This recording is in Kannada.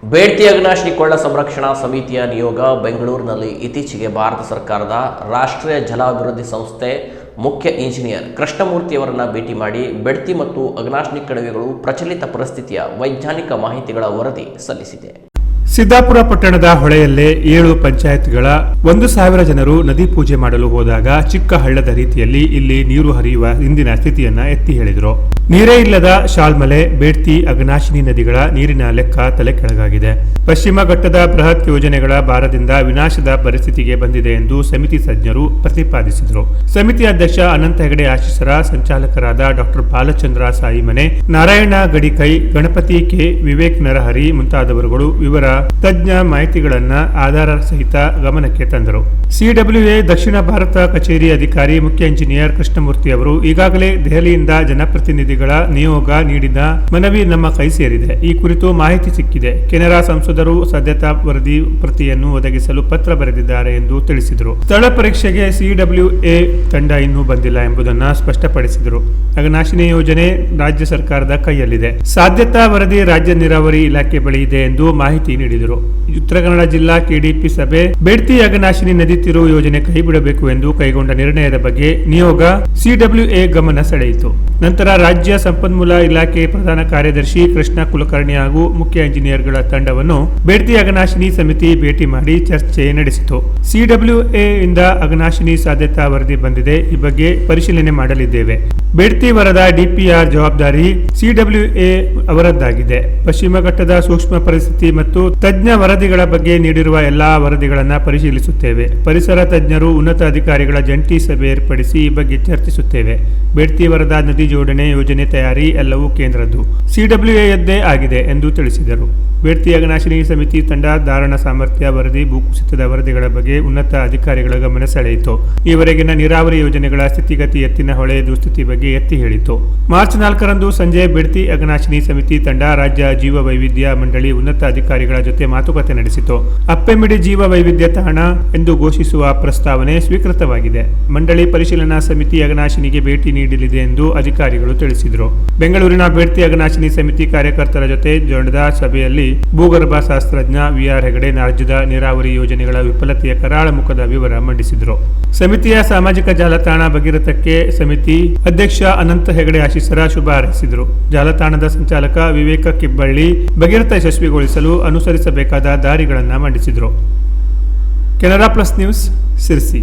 ಬೇಡ್ತಿ ಅಘನಾಶಿನಿ ಕೊಳ್ಳ ಸಂರಕ್ಷಣಾ ಸಮಿತಿಯ ನಿಯೋಗ ಬೆಂಗಳೂರಿನಲ್ಲಿ ಇತ್ತೀಚೆಗೆ ಭಾರತ ಸರ್ಕಾರದ ರಾಷ್ಟ್ರೀಯ ಜಲಾಭಿವೃದ್ಧಿ ಸಂಸ್ಥೆ ಮುಖ್ಯ ಇಂಜಿನಿಯರ್ ಕೃಷ್ಣಮೂರ್ತಿಯವರನ್ನು ಭೇಟಿ ಮಾಡಿ ಬೇಡ್ತಿ ಮತ್ತು ಅಘನಾಶಿನಿ ಕಣಿವೆಗಳು ಪ್ರಚಲಿತ ಪರಿಸ್ಥಿತಿಯ ವೈಜ್ಞಾನಿಕ ಮಾಹಿತಿಗಳ ವರದಿ ಸಲ್ಲಿಸಿದೆ. ಸಿದ್ದಾಪುರ ಪಟ್ಟಣದ ಹೊಳೆಯಲ್ಲೇ 7 ಪಂಚಾಯತ್ಗಳ 1,000 ಜನರು ನದಿ ಪೂಜೆ ಮಾಡಲು ಹೋದಾಗ ಚಿಕ್ಕ ಹಳ್ಳದ ರೀತಿಯಲ್ಲಿ ಇಲ್ಲಿ ನೀರು ಹರಿಯುವ ಹಿಂದಿನ ಸ್ಥಿತಿಯನ್ನ ಎತ್ತಿ ಹೇಳಿದರು. ನೀರೇ ಇಲ್ಲದ ಶಾಲ್ಮಲೆ, ಬೇಡ್ತಿ, ಅಘನಾಶಿನಿ ನದಿಗಳ ನೀರಿನ ಲೆಕ್ಕ ತಲೆ ಕೆಳಗಾಗಿದೆ. ಪಶ್ಚಿಮ ಘಟ್ಟದ ಬೃಹತ್ ಯೋಜನೆಗಳ ಭಾರದಿಂದ ವಿನಾಶದ ಪರಿಸ್ಥಿತಿಗೆ ಬಂದಿದೆ ಎಂದು ಸಮಿತಿ ತಜ್ಞರು ಪ್ರತಿಪಾದಿಸಿದರು. ಸಮಿತಿ ಅಧ್ಯಕ್ಷ ಅನಂತ ಹೆಗಡೆ ಆಶೀಸರ, ಸಂಚಾಲಕರಾದ ಡಾಕ್ಟರ್ ಬಾಲಚಂದ್ರ ಸಾಯಿಮನೆ, ನಾರಾಯಣ ಗಡಿಕೈ, ಗಣಪತಿ ಕೆ, ವಿವೇಕ್ ನರಹರಿ ಮುಂತಾದವರುಗಳು ವಿವರ ತಜ್ಞ ಮಾಹಿತಿಗಳನ್ನ ಆಧಾರ ಸಹಿತ ಗಮನಕ್ಕೆ ತಂದರು. ಸಿಡಬ್ಲ್ಯೂಎ ದಕ್ಷಿಣ ಭಾರತ ಕಚೇರಿ ಅಧಿಕಾರಿ ಮುಖ್ಯ ಇಂಜಿನಿಯರ್ ಕೃಷ್ಣಮೂರ್ತಿ ಅವರು ಈಗಾಗಲೇ ದೆಹಲಿಯಿಂದ ಜನಪ್ರತಿನಿಧಿಗಳ ನಿಯೋಗ ನೀಡಿದ ಮನವಿ ನಮ್ಮ ಕೈ ಸೇರಿದೆ. ಈ ಕುರಿತು ಮಾಹಿತಿ ಸಿಕ್ಕಿದೆ. ಕೆನರಾ ಸಂಸದರು ಸಾಧ್ಯತಾ ವರದಿ ಪ್ರತಿಯನ್ನು ಒದಗಿಸಲು ಪತ್ರ ಬರೆದಿದ್ದಾರೆ ಎಂದು ತಿಳಿಸಿದರು. ಸ್ಥಳ ಪರೀಕ್ಷೆಗೆ ಸಿಡಬ್ಲ್ಯೂಎ ತಂಡ ಇನ್ನೂ ಬಂದಿಲ್ಲ ಎಂಬುದನ್ನು ಸ್ಪಷ್ಟಪಡಿಸಿದರು. ಅಘನಾಶಿನಿ ಯೋಜನೆ ರಾಜ್ಯ ಸರ್ಕಾರದ ಕೈಯಲ್ಲಿದೆ. ಸಾಧ್ಯತಾ ವರದಿ ರಾಜ್ಯ ನೀರಾವರಿ ಇಲಾಖೆ ಬಳಿ ಇದೆ ಎಂದು ಮಾಹಿತಿ ನೀಡಿದರು. ಉತ್ತರ ಕನ್ನಡ ಜಿಲ್ಲಾ ಕೆಡಿಪಿ ಸಭೆ ಬೇಡ್ತಿ ಅಘನಾಶಿನಿ ನದಿ ತಿರುವು ಯೋಜನೆ ಕೈಬಿಡಬೇಕು ಎಂದು ಕೈಗೊಂಡ ನಿರ್ಣಯದ ಬಗ್ಗೆ ನಿಯೋಗ ಸಿಡಬ್ಲ್ಯೂಎ ಗಮನ ಸೆಳೆಯಿತು. ನಂತರ ರಾಜ್ಯ ಸಂಪನ್ಮೂಲ ಇಲಾಖೆ ಪ್ರಧಾನ ಕಾರ್ಯದರ್ಶಿ ಕೃಷ್ಣ ಕುಲಕರ್ಣಿ ಹಾಗೂ ಮುಖ್ಯ ಇಂಜಿನಿಯರ್ಗಳ ತಂಡವನ್ನು ಬೇಡ್ತಿ ಅಘನಾಶಿನಿ ಸಮಿತಿ ಭೇಟಿ ಮಾಡಿ ಚರ್ಚೆ ನಡೆಸಿತು. ಸಿಡಬ್ಲ್ಯೂಎ ಇಂದ ಅಘನಾಶಿನಿ ಸಾಧ್ಯತಾ ವರದಿ ಬಂದಿದೆ. ಈ ಬಗ್ಗೆ ಪರಿಶೀಲನೆ ಮಾಡಲಿದ್ದೇವೆ. ಬೇಡ್ತಿ ವರದ ಡಿಪಿಆರ್ ಜವಾಬ್ದಾರಿ ಸಿಡಬ್ಲ್ಯೂಎ ಅವರದ್ದಾಗಿದೆ. ಪಶ್ಚಿಮ ಘಟ್ಟದ ಸೂಕ್ಷ್ಮ ಪರಿಸ್ಥಿತಿ ಮತ್ತು ತಜ್ಞ ವರದಿಗಳ ಬಗ್ಗೆ ನೀಡಿರುವ ಎಲ್ಲಾ ವರದಿಗಳನ್ನು ಪರಿಶೀಲಿಸುತ್ತೇವೆ. ಪರಿಸರ ತಜ್ಞರು, ಉನ್ನತ ಅಧಿಕಾರಿಗಳ ಜಂಟಿ ಸಭೆ ಏರ್ಪಡಿಸಿ ಈ ಬಗ್ಗೆ ಚರ್ಚಿಸುತ್ತೇವೆ. ಬೇಡ್ತಿ ವರದ ನದಿ ಜೋಡಣೆ ಯೋಜನೆ ತಯಾರಿ ಎಲ್ಲವೂ ಕೇಂದ್ರದ್ದು, ಸಿಡಬ್ಲ್ಯೂಎಯದ್ದೇ ಆಗಿದೆ ಎಂದು ತಿಳಿಸಿದರು. ಬೇಡ್ತಿ ಅಘನಾಶಿನಿ ಸಮಿತಿ ತಂಡ ಧಾರಣ ಸಾಮರ್ಥ್ಯ ವರದಿ, ಭೂಕುಸಿತದ ವರದಿಗಳ ಬಗ್ಗೆ ಉನ್ನತ ಅಧಿಕಾರಿಗಳ ಗಮನ ಸೆಳೆಯಿತು. ಈವರೆಗಿನ ನೀರಾವರಿ ಯೋಜನೆಗಳ ಸ್ಥಿತಿಗತಿ, ಎತ್ತಿನ ಹೊಳೆ ದುಸ್ಥಿತಿ ಬಗ್ಗೆ ಎತ್ತಿ ಹೇಳಿತು. ಮಾರ್ಚ್ 4ರಂದು ಸಂಜೆ ಬೇಡ್ತಿ ಅಘನಾಶಿನಿ ಸಮಿತಿ ತಂಡ ರಾಜ್ಯ ಜೀವ ವೈವಿಧ್ಯ ಮಂಡಳಿ ಉನ್ನತ ಅಧಿಕಾರಿಗಳ ಜೊತೆ ಮಾತುಕತೆ ನಡೆಸಿತು. ಅಪ್ಪೆಮಿಡಿ ಜೀವ ವೈವಿಧ್ಯ ತಾಣ ಎಂದು ಘೋಷಿಸುವ ಪ್ರಸ್ತಾವನೆ ಸ್ವೀಕೃತವಾಗಿದೆ. ಮಂಡಳಿ ಪರಿಶೀಲನಾ ಸಮಿತಿ ಅಘನಾಶಿನಿಗೆ ಭೇಟಿ ನೀಡಲಿದೆ ಎಂದು ಅಧಿಕಾರಿಗಳು ತಿಳಿಸಿದರು. ಬೆಂಗಳೂರಿನ ಬೇಡ್ತಿ ಅಘನಾಶಿನಿ ಸಮಿತಿ ಕಾರ್ಯಕರ್ತರ ಜೊತೆ ನಡೆದ ಸಭೆಯಲ್ಲಿ ಭೂಗರ್ಭ ಶಾಸ್ತ್ರಜ್ಞ ವಿಆರ್ ಹೆಗಡೆ ರಾಜ್ಯದ ನೀರಾವರಿ ಯೋಜನೆಗಳ ವಿಫಲತೆಯ ಕರಾಳ ಮುಖದ ವಿವರ ಮಂಡಿಸಿದರು. ಸಮಿತಿಯ ಸಾಮಾಜಿಕ ಜಾಲತಾಣ ಭಗೀರಥಕ್ಕೆ ಸಮಿತಿ ಅಧ್ಯಕ್ಷ ಅನಂತ ಹೆಗಡೆ ಆಶೀಸರ ಶುಭ ಹಾರೈಸಿದರು. ಜಾಲತಾಣದ ಸಂಚಾಲಕ ವಿವೇಕ ಕಿಬ್ಬಳ್ಳಿ ಭಗೀರಥ ಯಶಸ್ವಿಗೊಳಿಸಲು ಅನುಸರಿಸಬೇಕಾದ ದಾರಿಗಳನ್ನು ಮಂಡಿಸಿದರು. Canara plus news, Sirsi.